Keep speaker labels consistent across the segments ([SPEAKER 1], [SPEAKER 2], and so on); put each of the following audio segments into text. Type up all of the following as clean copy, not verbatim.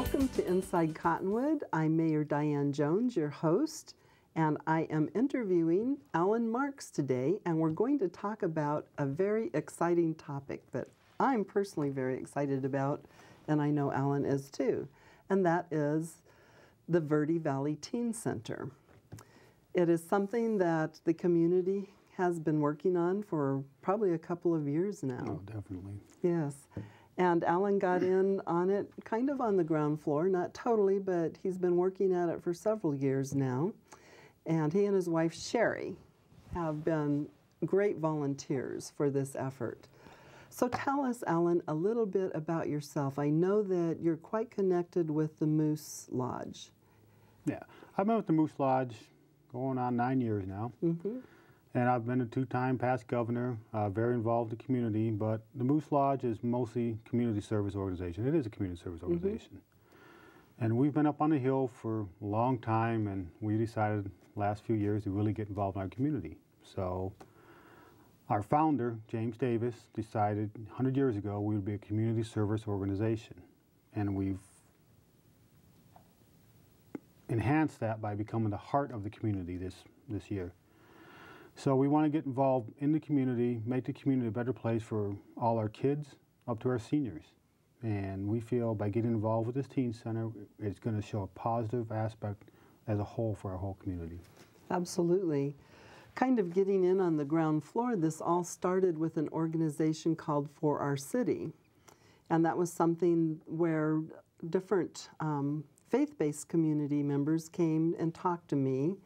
[SPEAKER 1] Welcome to Inside Cottonwood. I'm Mayor Diane Jones, your host, and I am interviewing Alan Marks today, and we're going to talk about a very exciting topic that I'm personally very excited about, and I know Alan is too, and that is the Verde Valley Teen Center. It is something that the community has been working on for probably a couple of years now.
[SPEAKER 2] Oh, definitely.
[SPEAKER 1] Yes. And Alan got in on it kind of on the ground floor, not totally, but he's been working at it for several years now. And he and his wife, Sherry, have been great volunteers for this effort. So tell us, Alan, a little bit about yourself. I know that you're quite connected with the Moose Lodge.
[SPEAKER 2] Yeah, I've been with the Moose Lodge going on 9 years now. Mm-hmm. And I've been a two-time past governor, very involved in the community, but the Moose Lodge is mostly community service organization. It is a community service organization. Mm-hmm. And we've been up on the hill for a long time, and we decided last few years to really get involved in our community. So our founder, James Davis, decided 100 years ago we would be a community service organization. And we've enhanced that by becoming the heart of the community this year. So we want to get involved in the community, make the community a better place for all our kids up to our seniors. And we feel by getting involved with this teen center, it's going to show a positive aspect as a whole for our whole community.
[SPEAKER 1] Absolutely. Kind of getting in on the ground floor, this all started with an organization called For Our City. And that was something where different faith-based community members came and talked to me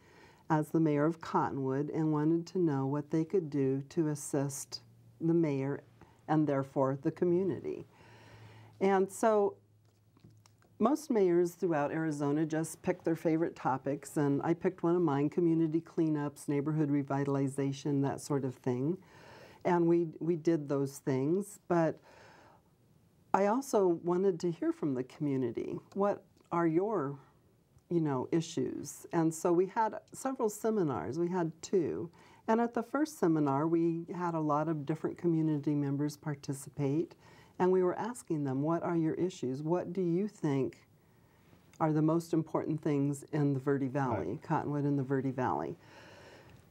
[SPEAKER 1] as the mayor of Cottonwood and wanted to know what they could do to assist the mayor and therefore the community. And so most mayors throughout Arizona just pick their favorite topics, and I picked one of mine, community cleanups, neighborhood revitalization, that sort of thing. And we did those things, but I also wanted to hear from the community. What are your issues? And so we had several seminars. We had two. And at the first seminar, we had a lot of different community members participate, and we were asking them, what are your issues? What do you think are the most important things in the Verde Valley, right. Cottonwood and the Verde Valley?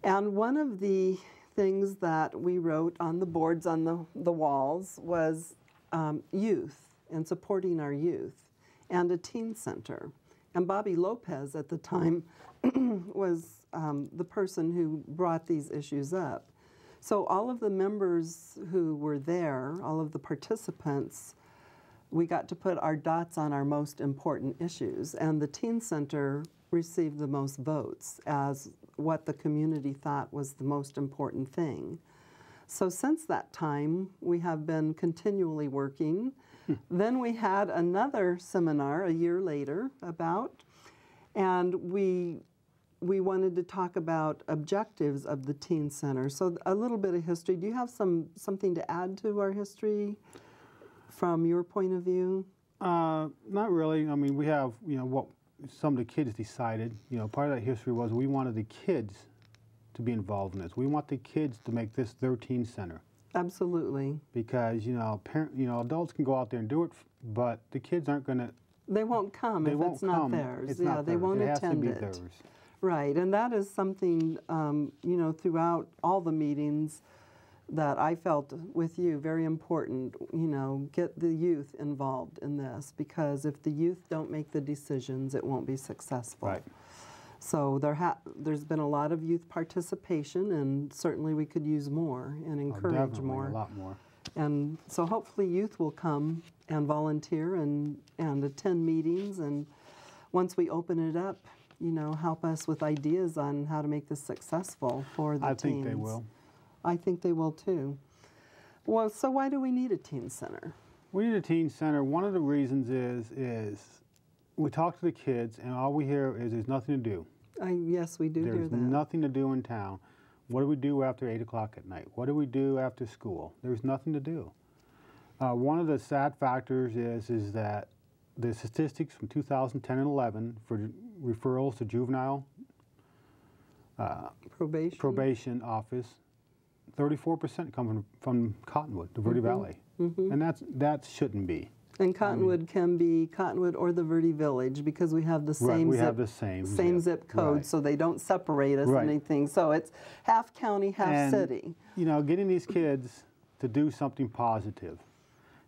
[SPEAKER 1] And one of the things that we wrote on the boards on the walls was youth and supporting our youth and a teen center. And Bobby Lopez at the time was the person who brought these issues up. So all of the members who were there, all of the participants, we got to put our dots on our most important issues. And the Teen Center received the most votes as what the community thought was the most important thing. So since that time, we have been continually working. Then we had another seminar a year later and we wanted to talk about objectives of the Teen Center. So a little bit of history. Do you have something to add to our history from your point of view?
[SPEAKER 2] Not really. I mean, we have, what some of the kids decided. Part of that history was we wanted the kids to be involved in this. We want the kids to make this their teen center.
[SPEAKER 1] Absolutely.
[SPEAKER 2] Because, adults can go out there and do it, but the kids aren't going to.
[SPEAKER 1] They won't come if it's not theirs. Yeah, they won't attend it.
[SPEAKER 2] It has to be theirs.
[SPEAKER 1] Right, and that is something, throughout all the meetings that I felt with you, very important, get the youth involved in this, because if the youth don't make the decisions, it won't be successful.
[SPEAKER 2] Right.
[SPEAKER 1] So there's been a lot of youth participation, and certainly we could use more and encourage more.
[SPEAKER 2] A lot more.
[SPEAKER 1] And so hopefully youth will come and volunteer and attend meetings, and once we open it up, help us with ideas on how to make this successful for the teens.
[SPEAKER 2] I think they will.
[SPEAKER 1] I think they will too. Well, so why do we need a teen center?
[SPEAKER 2] We need a teen center. One of the reasons is we talk to the kids, and all we hear is there's nothing to do.
[SPEAKER 1] Yes, we do hear that.
[SPEAKER 2] There's nothing to do in town. What do we do after 8 o'clock at night? What do we do after school? There's nothing to do. One of the sad factors is that the statistics from 2010 and 11 for referrals to juvenile probation office, 34% come from Cottonwood, the Verde Valley. And that shouldn't be.
[SPEAKER 1] And Cottonwood can be Cottonwood or the Verde Village because we have the same
[SPEAKER 2] we
[SPEAKER 1] zip,
[SPEAKER 2] have the same
[SPEAKER 1] zip code,
[SPEAKER 2] right.
[SPEAKER 1] so they don't separate us or anything. So it's half county, half city.
[SPEAKER 2] You know, getting these kids to do something positive,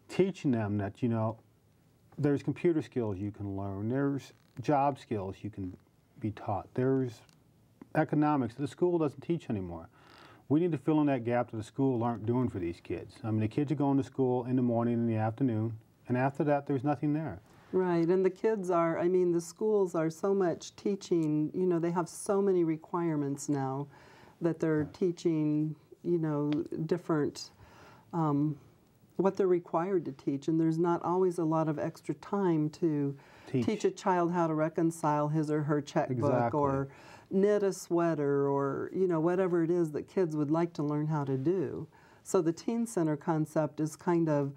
[SPEAKER 2] teaching them that, you know, there's computer skills you can learn, there's job skills you can be taught, there's economics that the school doesn't teach anymore. We need to fill in that gap that the schools aren't doing for these kids. I mean, the kids are going to school in the morning and in the afternoon, and after that, there's nothing there.
[SPEAKER 1] Right, and the kids are, I mean, the schools are so much teaching, you know, they have so many requirements now that they're teaching, you know, different, what they're required to teach, and there's not always a lot of extra time to teach a child how to reconcile his or her checkbook or knit a sweater or, you know, whatever it is that kids would like to learn how to do. So the teen center concept is kind of,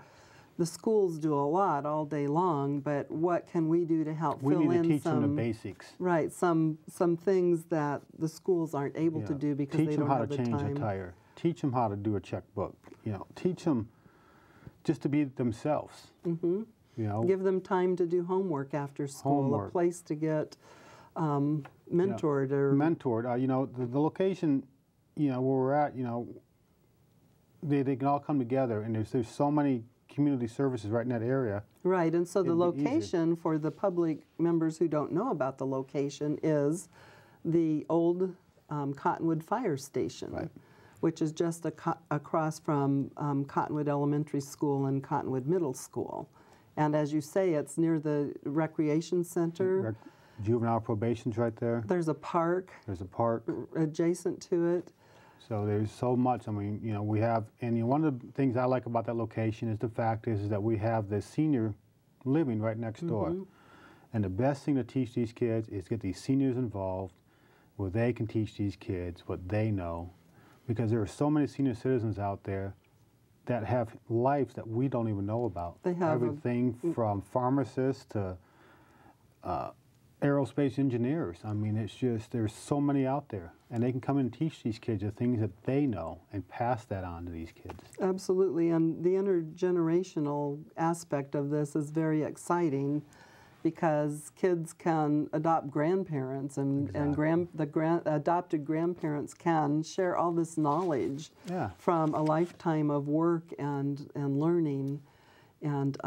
[SPEAKER 1] the schools do a lot all day long, but what can we do to help fill in some...
[SPEAKER 2] We need to teach them the basics.
[SPEAKER 1] Right, some things that the schools aren't able to do because they don't have the time.
[SPEAKER 2] Teach them how to change a tire. Teach them how to do a checkbook. You know, teach them just to be themselves.
[SPEAKER 1] Mm-hmm.
[SPEAKER 2] You know,
[SPEAKER 1] give them time to do homework after school, a place to get mentored.
[SPEAKER 2] Mentored. You know, the location, you know, where we're at, you know, they can all come together, and there's so many community services right in that area.
[SPEAKER 1] Right, and so the location for the public members who don't know about the location is the old Cottonwood Fire Station, which is just across from Cottonwood Elementary School and Cottonwood Middle School. And as you say, it's near the recreation center.
[SPEAKER 2] Juvenile probation's right there.
[SPEAKER 1] There's a park.
[SPEAKER 2] There's a park
[SPEAKER 1] adjacent to it.
[SPEAKER 2] So there's so much. I mean, you know, we have, and you know, one of the things I like about that location is the fact is that we have the senior living right next door. And the best thing to teach these kids is get these seniors involved where they can teach these kids what they know. Because there are so many senior citizens out there that have lives that we don't even know about.
[SPEAKER 1] They have
[SPEAKER 2] everything from pharmacists to aerospace engineers. I mean, it's just, there's so many out there. And they can come in and teach these kids the things that they know and pass that on to these kids. Absolutely,
[SPEAKER 1] and the intergenerational aspect of this is very exciting because kids can adopt grandparents and adopted grandparents can share all this knowledge from a lifetime of work and learning and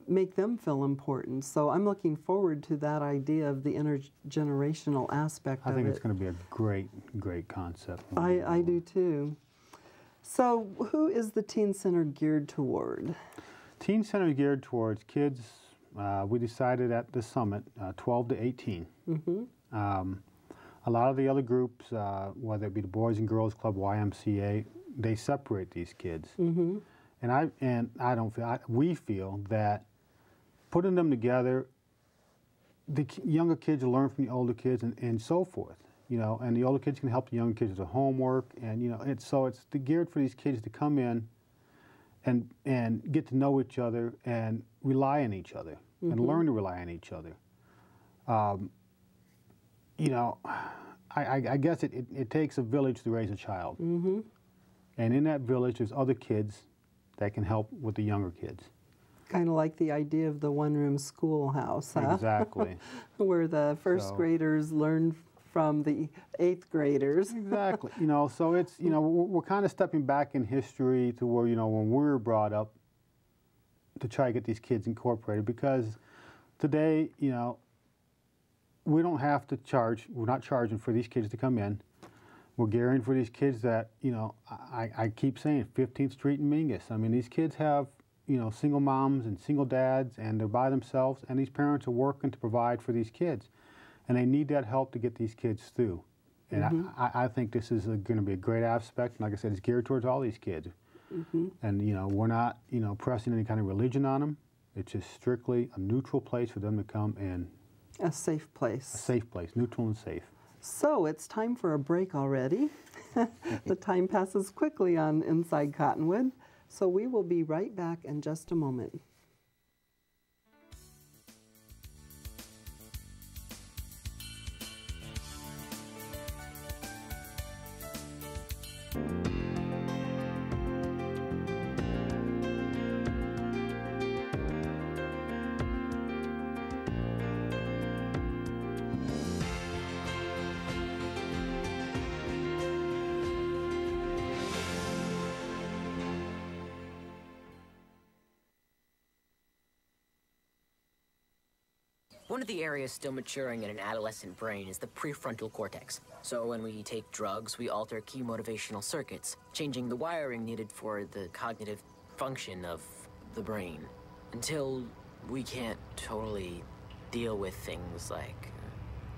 [SPEAKER 1] make them feel important. So I'm looking forward to that idea of the intergenerational aspect of it.
[SPEAKER 2] I think it's going to be a great, great concept.
[SPEAKER 1] I do too. So who is the Teen Center geared toward?
[SPEAKER 2] Teen Center is geared towards kids, we decided at the summit, 12 to 18. A lot of the other groups, whether it be the Boys and Girls Club, YMCA, they separate these kids. We feel that putting them together, the younger kids will learn from the older kids and so forth, you know, and the older kids can help the younger kids with the homework, and you know, it's geared for these kids to come in and get to know each other and rely on each other and learn to rely on each other. You know, I guess it takes a village to raise a child, and in that village there's other kids that can help with the younger kids.
[SPEAKER 1] Kind of like the idea of the one-room schoolhouse, huh?
[SPEAKER 2] Exactly.
[SPEAKER 1] Where the first graders learn from the 8th graders.
[SPEAKER 2] Exactly. You know, so it's, you know, we're kind of stepping back in history to where, you know, when we were brought up to try to get these kids incorporated, because today, you know, we don't have to charge, we're not charging for these kids to come in. We're gearing for these kids that, you know, I keep saying 15th Street and Mingus. I mean, these kids have, you know, single moms and single dads, and they're by themselves, and these parents are working to provide for these kids. And they need that help to get these kids through. And I think this is going to be a great aspect. And like I said, it's geared towards all these kids. And, you know, we're not, you know, pressing any kind of religion on them. It's just strictly a neutral place for them to come in.
[SPEAKER 1] A safe place.
[SPEAKER 2] A safe place, neutral and safe.
[SPEAKER 1] So it's time for a break already. The time passes quickly on Inside Cottonwood. So we will be right back in just a moment.
[SPEAKER 3] One of the areas still maturing in an adolescent brain is the prefrontal cortex. So when we take drugs, we alter key motivational circuits, changing the wiring needed for the cognitive function of the brain. Until we can't totally deal with things like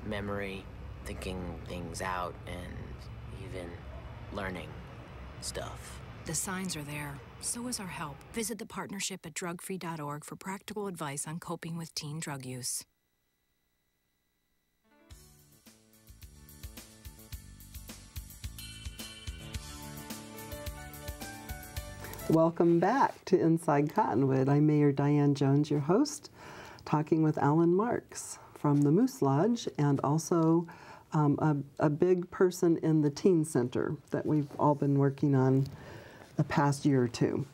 [SPEAKER 3] memory, thinking things out, and even learning stuff.
[SPEAKER 4] The signs are there. So is our help. Visit the partnership at drugfree.org for practical advice on coping with teen drug use.
[SPEAKER 1] Welcome back to Inside Cottonwood. I'm Mayor Diane Jones, your host, talking with Alan Marks from the Moose Lodge, and also a big person in the Teen Center that we've all been working on the past year or two.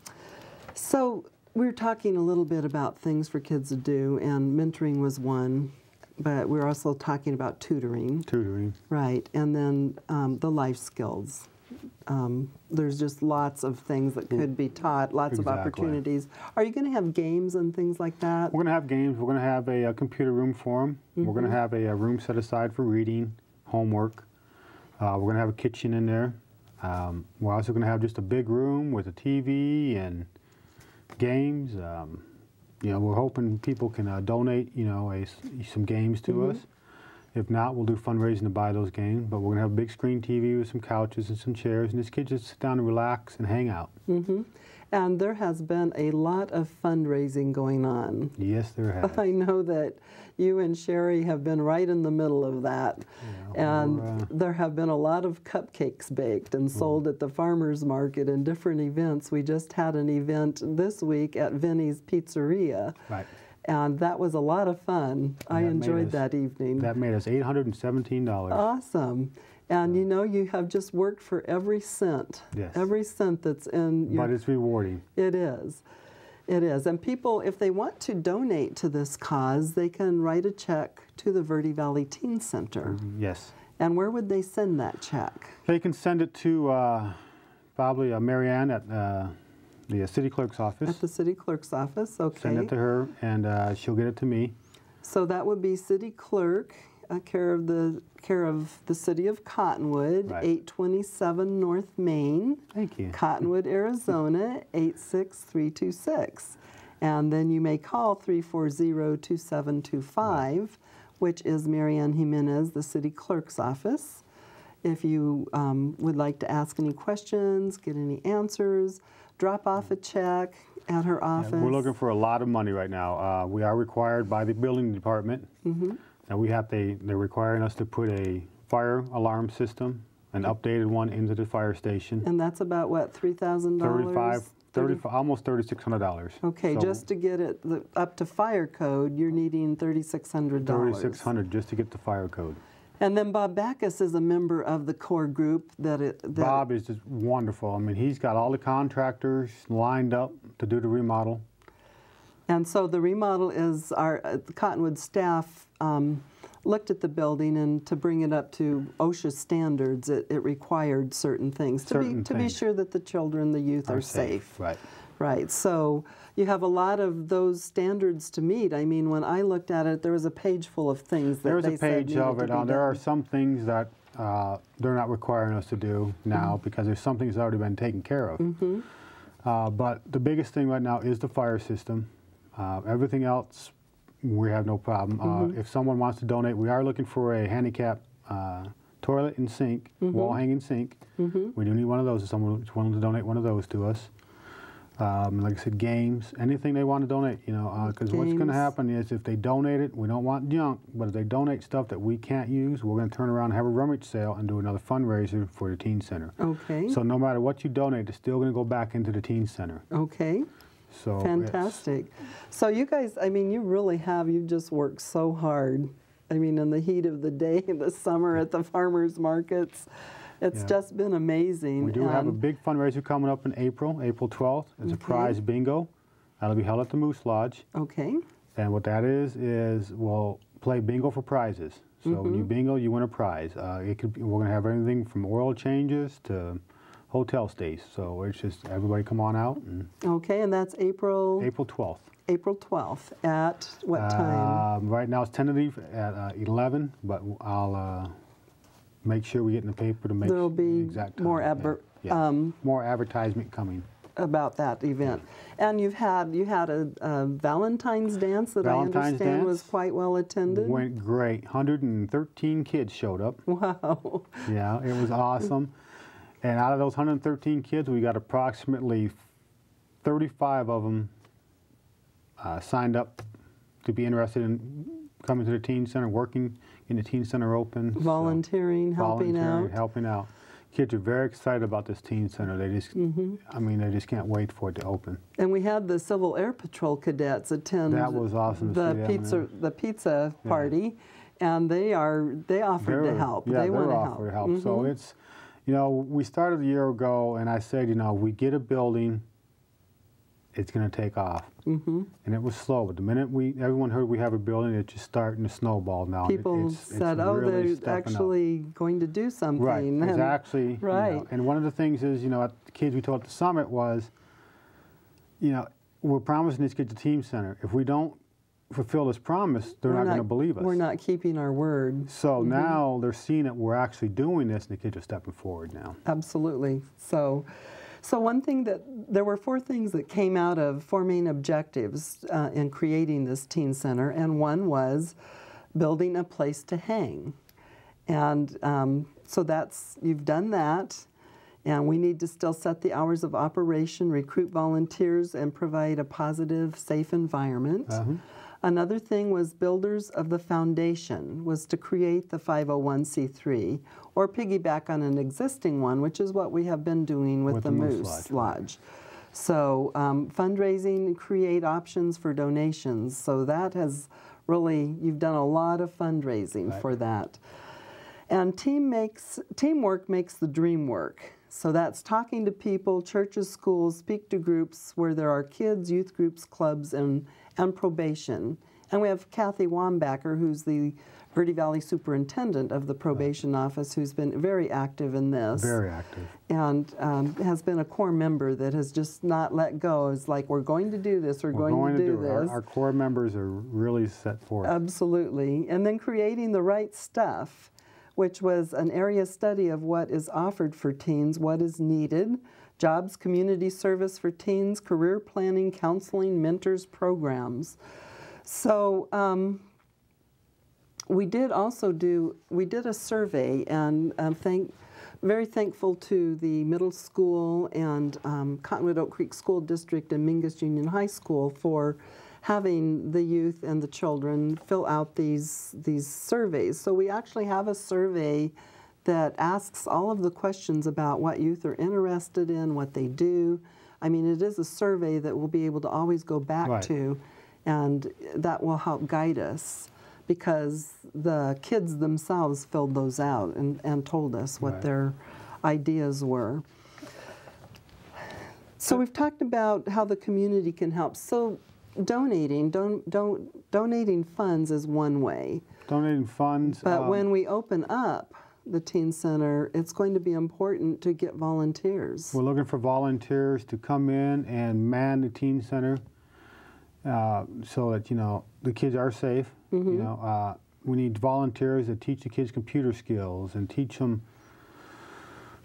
[SPEAKER 1] So we're talking a little bit about things for kids to do, and mentoring was one, but we're also talking about tutoring.
[SPEAKER 2] Tutoring.
[SPEAKER 1] Right, and then the life skills. There's just lots of things that could be taught, lots of opportunities. Are you going to have games and things like that?
[SPEAKER 2] We're going to have games. We're going to have a computer room for them. We're going to have a room set aside for reading, homework. We're going to have a kitchen in there. We're also going to have just a big room with a TV and games. You know, we're hoping people can donate, you know, some games to us. If not, we'll do fundraising to buy those games. But we're going to have a big screen TV with some couches and some chairs, and these kids just sit down and relax and hang out.
[SPEAKER 1] And there has been a lot of fundraising going on.
[SPEAKER 2] Yes, there has.
[SPEAKER 1] I know that you and Sherry have been right in the middle of that. Yeah, and there have been a lot of cupcakes baked and sold at the farmers market and different events. We just had an event this week at Vinny's Pizzeria.
[SPEAKER 2] Right.
[SPEAKER 1] And that was a lot of fun. I enjoyed that evening.
[SPEAKER 2] That made us $817.
[SPEAKER 1] Awesome. And you know, you have just worked for every cent.
[SPEAKER 2] Yes.
[SPEAKER 1] Every cent that's in your...
[SPEAKER 2] But it's rewarding.
[SPEAKER 1] It is. It is. And people, if they want to donate to this cause, they can write a check to the Verde Valley Teen Center.
[SPEAKER 2] Yes.
[SPEAKER 1] And where would they send that check?
[SPEAKER 2] They can send it to probably Marianne at the city clerk's office.
[SPEAKER 1] At the city clerk's office, okay.
[SPEAKER 2] Send it to her, and she'll get it to me.
[SPEAKER 1] So that would be city clerk, care of the city of Cottonwood,
[SPEAKER 2] Right.
[SPEAKER 1] 827 North Main.
[SPEAKER 2] Thank you.
[SPEAKER 1] Cottonwood, Arizona, 86326. And then you may call 340-2725, which is Marianne Jimenez, the city clerk's office. If you would like to ask any questions, get any answers, drop off a check at her office.
[SPEAKER 2] Yeah, we're looking for a lot of money right now. We are required by the building department. And they're requiring us to put a fire alarm system, an updated one, into the fire station.
[SPEAKER 1] And that's about what, $3,000?
[SPEAKER 2] Almost $3,600.
[SPEAKER 1] Okay, so just to get it up to fire code, you're needing $3,600.
[SPEAKER 2] $3,600 just to get the fire code.
[SPEAKER 1] And then Bob Backus is a member of the core group
[SPEAKER 2] Bob is just wonderful. I mean, he's got all the contractors lined up to do the remodel.
[SPEAKER 1] And so the remodel is the Cottonwood staff looked at the building, and to bring it up to OSHA standards, it required certain things to be sure that the children, the youth are safe.
[SPEAKER 2] Right.
[SPEAKER 1] Right. So you have a lot of those standards to meet. I mean, when I looked at it, there was a page full of things that
[SPEAKER 2] There's a page of it. There are
[SPEAKER 1] done.
[SPEAKER 2] some things that they're not requiring us to do now because there's some things that already been taken care of. But the biggest thing right now is the fire system. Everything else, we have no problem. If someone wants to donate, we are looking for a handicap toilet and sink, wall-hanging sink. We do need one of those if someone's willing to donate one of those to us. Like I said, games, anything they want to donate, you know, because what's going to happen is if they donate it, we don't want junk, but if they donate stuff that we can't use, we're going to turn around and have a rummage sale and do another fundraiser for the Teen Center.
[SPEAKER 1] Okay.
[SPEAKER 2] So no matter what you donate, it's still going to go back into the Teen Center.
[SPEAKER 1] Okay.
[SPEAKER 2] So
[SPEAKER 1] fantastic. So you guys, I mean, you've just worked so hard. I mean, in the heat of the day, in the summer at the farmers markets. It's just been amazing.
[SPEAKER 2] We do have a big fundraiser coming up in April 12th. It's a prize bingo. That'll be held at the Moose Lodge.
[SPEAKER 1] Okay.
[SPEAKER 2] And what that is we'll play bingo for prizes. So when you bingo, you win a prize. We're going to have everything from oil changes to hotel stays. So it's just everybody come on out. And
[SPEAKER 1] Okay, and that's April
[SPEAKER 2] 12th.
[SPEAKER 1] April 12th at what time?
[SPEAKER 2] Right now it's tentative at 11, but I'll make sure we get in the paper to make
[SPEAKER 1] There'll be
[SPEAKER 2] the exact time.
[SPEAKER 1] more
[SPEAKER 2] more advertisement coming
[SPEAKER 1] about that event. And you had a Valentine's dance that I understand was quite well attended.
[SPEAKER 2] Went great. 113 kids showed up.
[SPEAKER 1] Wow.
[SPEAKER 2] Yeah, it was awesome. And out of those 113 kids, we got approximately 35 of them signed up to be interested in coming to the teen center, working in the teen center open.
[SPEAKER 1] Volunteering, helping
[SPEAKER 2] out. Kids are very excited about this teen center. They just, I mean, they just can't wait for it to open.
[SPEAKER 1] And we had the Civil Air Patrol cadets attend.
[SPEAKER 2] That was awesome to see
[SPEAKER 1] the pizza party, and they offered to help.
[SPEAKER 2] Yeah,
[SPEAKER 1] they want to
[SPEAKER 2] offered to help. So it's, you know, we started a year ago, and I said, you know, we get a building, it's going to take off. And it was slow, but the minute everyone heard we have a building, it's just starting to snowball now.
[SPEAKER 1] People said, "Oh,
[SPEAKER 2] really
[SPEAKER 1] they're actually going to do something."
[SPEAKER 2] Right, it's actually,
[SPEAKER 1] right.
[SPEAKER 2] You know, and one of the things is, you know, at the kids we told at the summit was, you know, we're promising these kids a team center. If we don't fulfill this promise, they're not going to believe us.
[SPEAKER 1] We're not keeping our word.
[SPEAKER 2] So now they're seeing that we're actually doing this, and the kids are stepping forward now.
[SPEAKER 1] Absolutely. So one thing there were 4 things that came out of 4 main objectives in creating this teen center, and one was building a place to hang. And so you've done that, and we need to still set the hours of operation, recruit volunteers, and provide a positive, safe environment. Another thing was builders of the foundation, was to create the 501c3 or piggyback on an existing one, which is what we have been doing with the Moose Lodge. So fundraising, create options for donations. So that has really, you've done a lot of fundraising for that. And teamwork makes the dream work. So that's talking to people, churches, schools, speak to groups where there are kids, youth groups, clubs, and probation. And we have Kathy Wambacher, who's the Verde Valley Superintendent of the Probation Office, who's been very active in this.
[SPEAKER 2] Very active.
[SPEAKER 1] And has been a core member that has just not let go. It's like, we're going to do this, we're going to do this.
[SPEAKER 2] Our core members are really set for it.
[SPEAKER 1] Absolutely. And then creating the right stuff, which was an area study of what is offered for teens, what is needed, jobs, community service for teens, career planning, counseling, mentors, programs. So we did a survey, and very thankful to the middle school and Cottonwood Oak Creek School District and Mingus Union High School for having the youth and the children fill out these surveys. So we actually have a survey that asks all of the questions about what youth are interested in, what they do. I mean, it is a survey that we'll be able to always go back to, and that will help guide us, because the kids themselves filled those out and told us what their ideas were. So we've talked about how the community can help. So donating funds is one way.
[SPEAKER 2] Donating funds.
[SPEAKER 1] But when we open up the teen center, it's going to be important to get volunteers.
[SPEAKER 2] We're looking for volunteers to come in and man the teen center, so that, you know, the kids are safe. You know, we need volunteers that teach the kids computer skills and teach them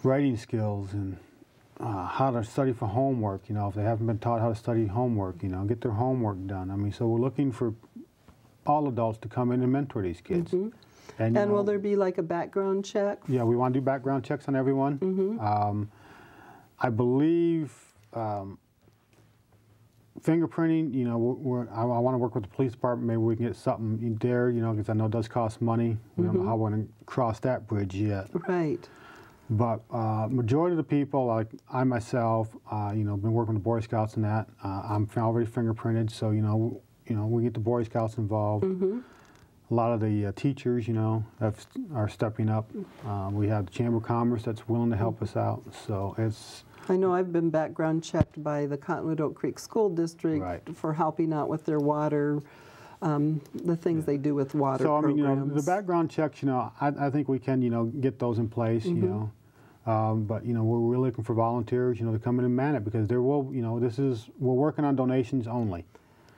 [SPEAKER 2] writing skills and how to study for homework. You know, if they haven't been taught how to study homework, you know, get their homework done. I mean, so we're looking for all adults to come in and mentor these kids. And
[SPEAKER 1] will there be like a background check?
[SPEAKER 2] Yeah, we want to do background checks on everyone. I believe fingerprinting, you know, I want to work with the police department. Maybe we can get something there, you know, because I know it does cost money. We don't know how we're going to cross that bridge yet.
[SPEAKER 1] Right.
[SPEAKER 2] But majority of the people, like I myself, you know, been working with the Boy Scouts and that. I'm already fingerprinted, so you know, we get the Boy Scouts involved. A lot of the teachers, you know, are stepping up. We have the Chamber of Commerce that's willing to help us out. So it's.
[SPEAKER 1] I know I've been background checked by the Cottonwood Oak Creek School District for helping out with their water, the things they do with water programs.
[SPEAKER 2] I mean, you know, the background checks, you know, I think we can, you know, get those in place, you know. But, you know, we're looking for volunteers, you know, to come in and man it, because there will, you know, we're working on donations only.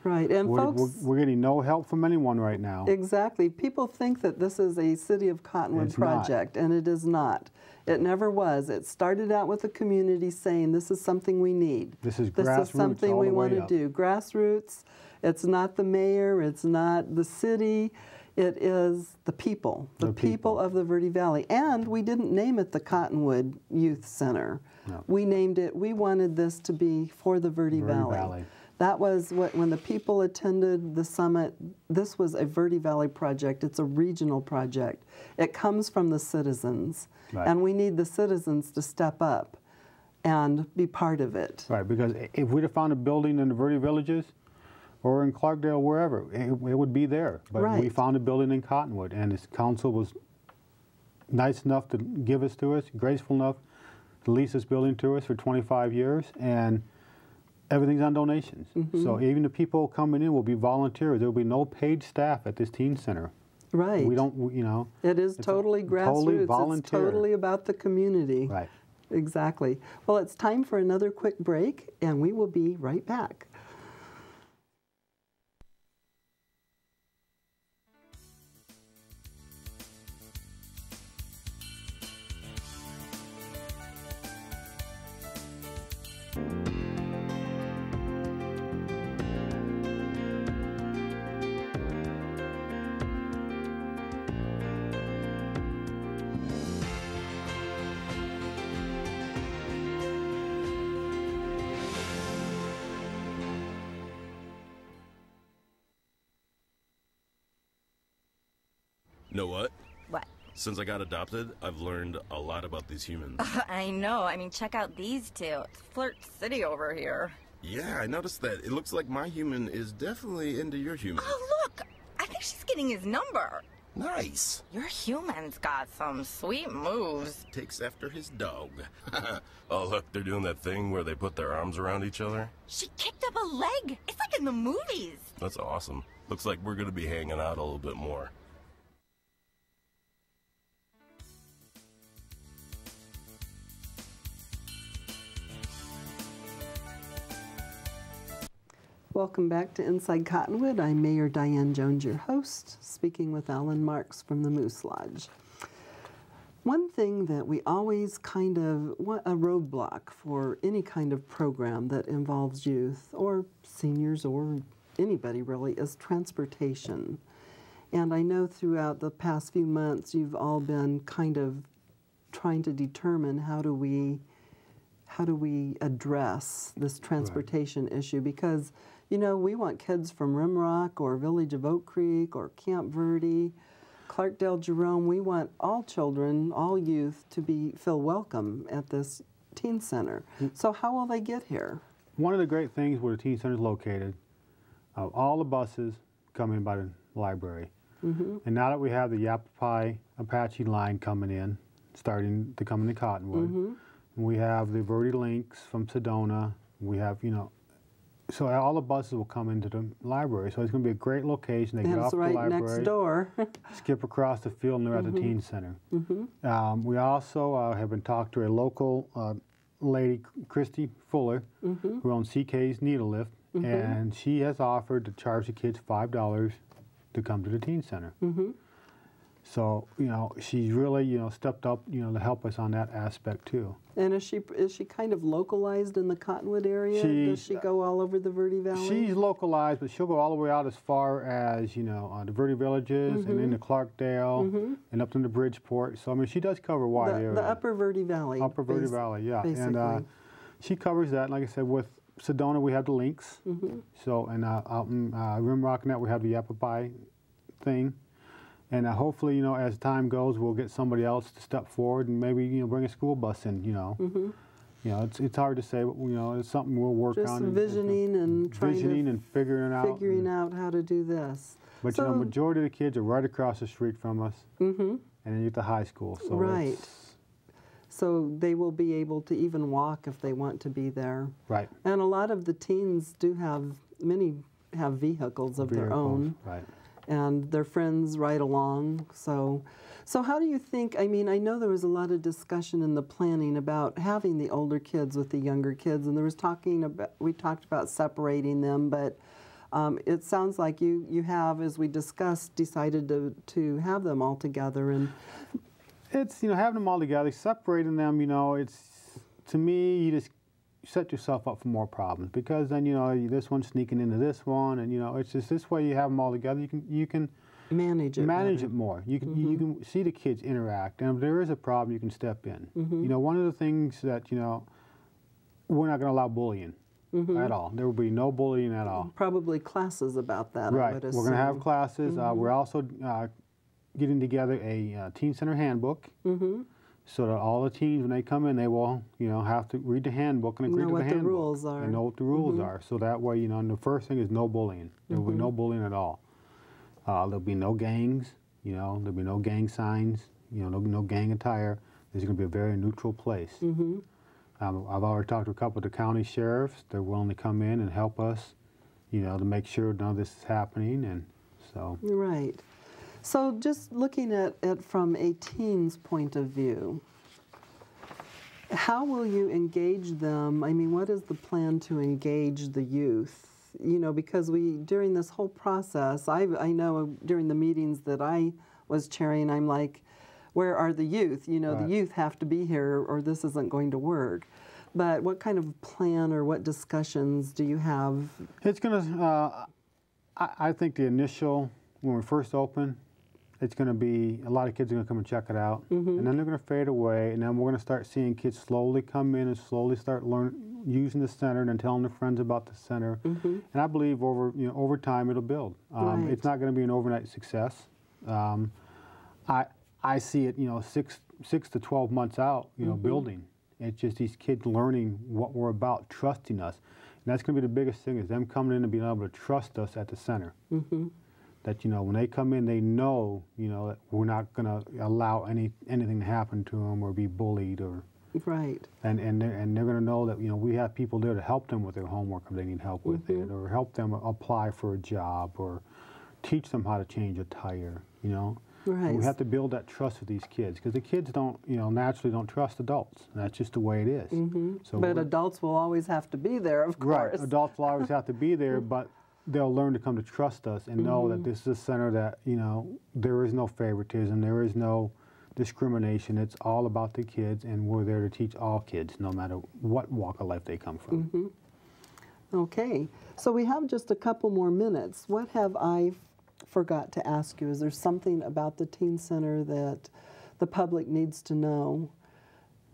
[SPEAKER 1] Right, and folks...
[SPEAKER 2] We're getting no help from anyone right now.
[SPEAKER 1] Exactly. People think that this is a City of Cottonwood project, and it is not. It never was. It started out with the community saying, this is something we need.
[SPEAKER 2] This is grassroots.
[SPEAKER 1] This is something we want to do. Grassroots. It's not the mayor. It's not the city. It is the people. The people of the Verde Valley. And we didn't name it the Cottonwood Youth Center. No. We named it, we wanted this to be for the Verde Valley. That was when the people attended the summit. This was a Verde Valley project. It's a regional project. It comes from the citizens. Right. And we need the citizens to step up and be part of it.
[SPEAKER 2] Right, because if we'd have found a building in the Verde Villages or in Clarkdale, wherever, it would be there. But we found a building in Cottonwood, and this council was nice enough to give us to us, graceful enough to lease this building to us for 25 years. And everything's on donations. So even the people coming in will be volunteers. There will be no paid staff at this teen center.
[SPEAKER 1] Right.
[SPEAKER 2] We don't, you know.
[SPEAKER 1] It is totally grassroots. Totally volunteer. It's totally about the community.
[SPEAKER 2] Right.
[SPEAKER 1] Exactly. Well, it's time for another quick break, and we will be right back.
[SPEAKER 5] Know what?
[SPEAKER 6] What?
[SPEAKER 5] Since I got adopted, I've learned a lot about these humans.
[SPEAKER 6] I know. I mean, check out these two. It's Flirt City over here.
[SPEAKER 5] Yeah, I noticed that. It looks like my human is definitely into your human.
[SPEAKER 6] Oh, look! I think she's getting his number.
[SPEAKER 5] Nice.
[SPEAKER 6] Your human's got some sweet moves.
[SPEAKER 5] Takes after his dog. Oh, look, they're doing that thing where they put their arms around each other.
[SPEAKER 6] She kicked up a leg. It's like in the movies.
[SPEAKER 5] That's awesome. Looks like we're going to be hanging out a little bit more.
[SPEAKER 1] Welcome back to Inside Cottonwood. I'm Mayor Diane Jones, your host, speaking with Alan Marks from the Moose Lodge. One thing that we always kind of want a roadblock for any kind of program that involves youth or seniors or anybody really is transportation. And I know throughout the past few months you've all been kind of trying to determine how do we address this transportation issue, because you know, we want kids from Rimrock or Village of Oak Creek or Camp Verde, Clarkdale, Jerome. We want all children, all youth to feel welcome at this teen center. So how will they get here?
[SPEAKER 2] One of the great things where the teen center is located, all the buses come in by the library. And now that we have the Yavapai Apache line coming in, starting to come into Cottonwood, and we have the Verde Links from Sedona, we have, you know, so all the buses will come into the library. So it's going to be a great location. They get off the library,
[SPEAKER 1] next door.
[SPEAKER 2] skip across the field, and they're at the teen center. We also have been talking to a local lady, Christy Fuller, who owns CK's Needle Lift, and she has offered to charge the kids $5 to come to the teen center. So, you know, she's really, you know, stepped up, you know, to help us on that aspect too.
[SPEAKER 1] And is she kind of localized in the Cottonwood area? Does she go all over the Verde Valley?
[SPEAKER 2] She's localized, but she'll go all the way out as far as, you know, the Verde Villages and into Clarkdale and up into Bridgeport. So, I mean, she does cover a wide area.
[SPEAKER 1] The Upper Verde Valley.
[SPEAKER 2] Upper Verde Valley, yeah.
[SPEAKER 1] Basically.
[SPEAKER 2] And she covers that. Like I said, with Sedona, we have the links. So, and out in Rimrock Net, we have the Yavapai thing. And hopefully, you know, as time goes, we'll get somebody else to step forward and maybe, you know, bring a school bus in, you know. You know, it's hard to say, but, you know, it's something we'll work on.
[SPEAKER 1] Just visioning and trying to
[SPEAKER 2] figuring out
[SPEAKER 1] how to do this.
[SPEAKER 2] But, so, you know, majority of the kids are right across the street from us. And then you're at the high school. So
[SPEAKER 1] right. So they will be able to even walk if they want to be there.
[SPEAKER 2] Right.
[SPEAKER 1] And a lot of the teens do have, many have vehicles of their own.
[SPEAKER 2] Right.
[SPEAKER 1] and their friends right along. So how do you think, I mean, I know there was a lot of discussion in the planning about having the older kids with the younger kids, and there was we talked about separating them, but it sounds like you have, as we discussed, decided to have them all together. And
[SPEAKER 2] it's, having them all together, separating them, it's, to me, you just set yourself up for more problems, because then, this one's sneaking into this one, and, it's just this way you have them all together, you can manage it more. You can see the kids interact, and if there is a problem, you can step in. One of the things that, we're not going to allow bullying. At all. There will be no bullying at all.
[SPEAKER 1] Probably classes about that,
[SPEAKER 2] right.
[SPEAKER 1] I would
[SPEAKER 2] We're
[SPEAKER 1] assume.
[SPEAKER 2] going to have classes. We're also getting together a teen center handbook, so that all the teens, when they come in, they will, have to read the handbook and agree to the handbook.
[SPEAKER 1] Know what the rules are.
[SPEAKER 2] And know what the rules are. So that way, and the first thing is no bullying. There will be no bullying at all. There'll be no gangs. There'll be no gang signs. No gang attire. This is going to be a very neutral place. I've already talked to a couple of the county sheriffs. They're willing to come in and help us, to make sure none of this is happening, and so.
[SPEAKER 1] Right. So just looking at it from a teen's point of view, how will you engage them? I mean, what is the plan to engage the youth? Because during this whole process, I know during the meetings that I was chairing, I'm like, where are the youth? The youth have to be here or this isn't going to work. But what kind of plan or what discussions do you have?
[SPEAKER 2] It's going to, I think the initial, when we first open, it's going to be, a lot of kids are going to come and check it out. And then they're going to fade away, and then we're going to start seeing kids slowly come in and slowly start using the center and then telling their friends about the center. And I believe over time it'll build. It's not going to be an overnight success. I see it, 6 to 12 months out, building. It's just these kids learning what we're about, trusting us. And that's going to be the biggest thing, is them coming in and being able to trust us at the center. That, when they come in, they know, that we're not going to allow anything to happen to them or be bullied or.
[SPEAKER 1] Right.
[SPEAKER 2] And they're going to know that, we have people there to help them with their homework if they need help with it, or help them apply for a job, or teach them how to change a tire,
[SPEAKER 1] Right.
[SPEAKER 2] And we have to build that trust with these kids, because the kids don't, naturally don't trust adults. And that's just the way it is. So
[SPEAKER 1] but adults will always have to be there, of course.
[SPEAKER 2] Right. Adults will always have to be there, but they'll learn to come to trust us and know that this is a center that, there is no favoritism, there is no discrimination. It's all about the kids, and we're there to teach all kids, no matter what walk of life they come from.
[SPEAKER 1] Okay. So we have just a couple more minutes. What have I forgot to ask you? Is there something about the Teen Center that the public needs to know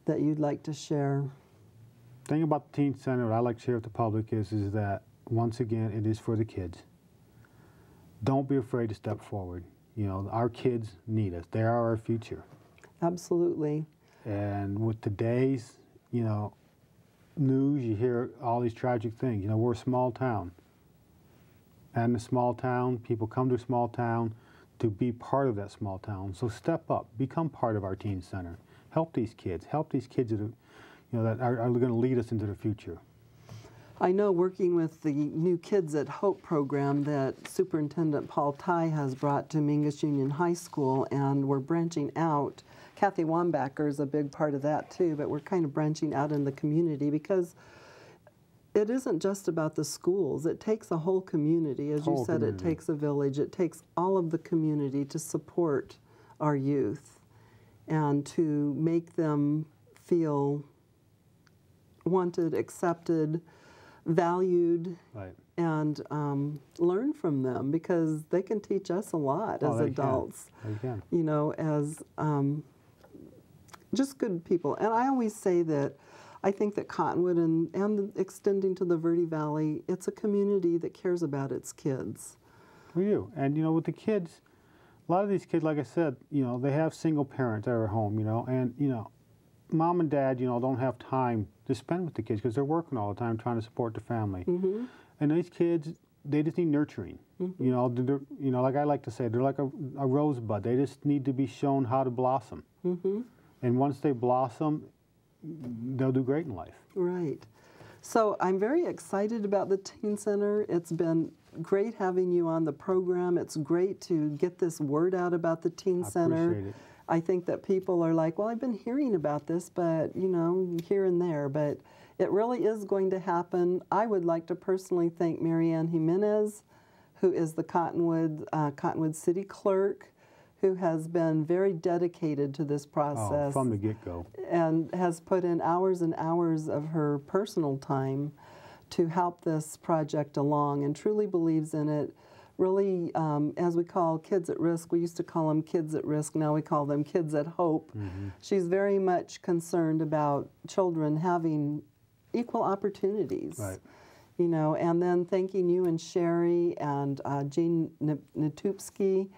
[SPEAKER 1] that you'd like to share?
[SPEAKER 2] The thing about the Teen Center, what I like to share with the public is that, once again, it is for the kids. Don't be afraid to step forward. Our kids need us. They are our future.
[SPEAKER 1] Absolutely.
[SPEAKER 2] And with today's, news, you hear all these tragic things. We're a small town. And a small town, people come to a small town to be part of that small town. So step up, become part of our Teen Center. Help these kids that are, that are going to lead us into the future.
[SPEAKER 1] I know, working with the new Kids at Hope program that Superintendent Paul Ty has brought to Mingus Union High School, and we're branching out. Kathy Wambacher is a big part of that too, but we're kind of branching out in the community, because it isn't just about the schools. It takes a whole community. As you said, it takes a village. It takes all of the community to support our youth and to make them feel wanted, accepted, valued, and learn from them, because they can teach us a lot as adults.
[SPEAKER 2] They can.
[SPEAKER 1] As just good people. And I always say that I think that Cottonwood and extending to the Verde Valley, it's a community that cares about its kids.
[SPEAKER 2] We do. And, with the kids, a lot of these kids, like I said, they have single parents that are at home, and, mom and dad, don't have time to spend with the kids because they're working all the time trying to support the family. And these kids, they just need nurturing. Like I like to say, they're like a rosebud. They just need to be shown how to blossom. And once they blossom, they'll do great in life.
[SPEAKER 1] Right. So I'm very excited about the Teen Center. It's been great having you on the program. It's great to get this word out about the Teen Center.
[SPEAKER 2] Appreciate it.
[SPEAKER 1] I think that people are like, well, I've been hearing about this, but, you know, here and there. But it really is going to happen. I would like to personally thank Marianne Jimenez, who is the Cottonwood City Clerk, who has been very dedicated to this process.
[SPEAKER 2] Oh, from the get-go.
[SPEAKER 1] And has put in hours and hours of her personal time to help this project along and truly believes in it. Really, as we call kids at risk, we used to call them kids at risk, now we call them kids at hope. She's very much concerned about children having equal opportunities.
[SPEAKER 2] Right.
[SPEAKER 1] You know, and then thanking you and Sherry and Jean Natupski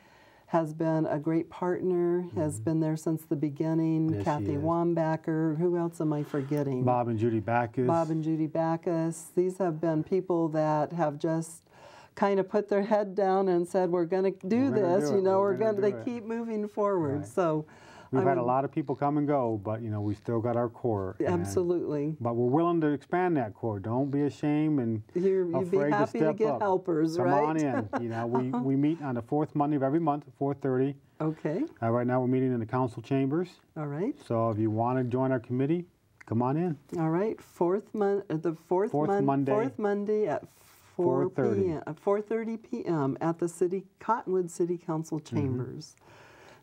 [SPEAKER 1] has been a great partner, has been there since the beginning.
[SPEAKER 2] Yes,
[SPEAKER 1] Kathy
[SPEAKER 2] she is.
[SPEAKER 1] Wambacher, who else am I forgetting?
[SPEAKER 2] Bob and Judy Backus.
[SPEAKER 1] Bob and Judy Backus. These have been people that have just kind of put their head down and said, we're going to do this, you know, they keep moving forward.
[SPEAKER 2] Right.
[SPEAKER 1] So
[SPEAKER 2] We've had a lot of people come and go, but, you know, we still got our core.
[SPEAKER 1] Absolutely.
[SPEAKER 2] But we're willing to expand that core. Don't be ashamed and
[SPEAKER 1] You'd be happy to get helpers,
[SPEAKER 2] Come
[SPEAKER 1] right?
[SPEAKER 2] on in. You know, we meet on the fourth Monday of every month at 4:30.
[SPEAKER 1] Okay.
[SPEAKER 2] Right now we're meeting in the council chambers.
[SPEAKER 1] All right.
[SPEAKER 2] So if you want to join our committee, come on in.
[SPEAKER 1] All right. Fourth Monday at 4:30 p.m. at the Cottonwood City Council chambers.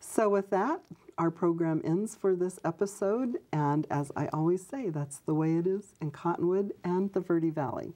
[SPEAKER 1] So with that, our program ends for this episode, and as I always say, that's the way it is in Cottonwood and the Verde Valley.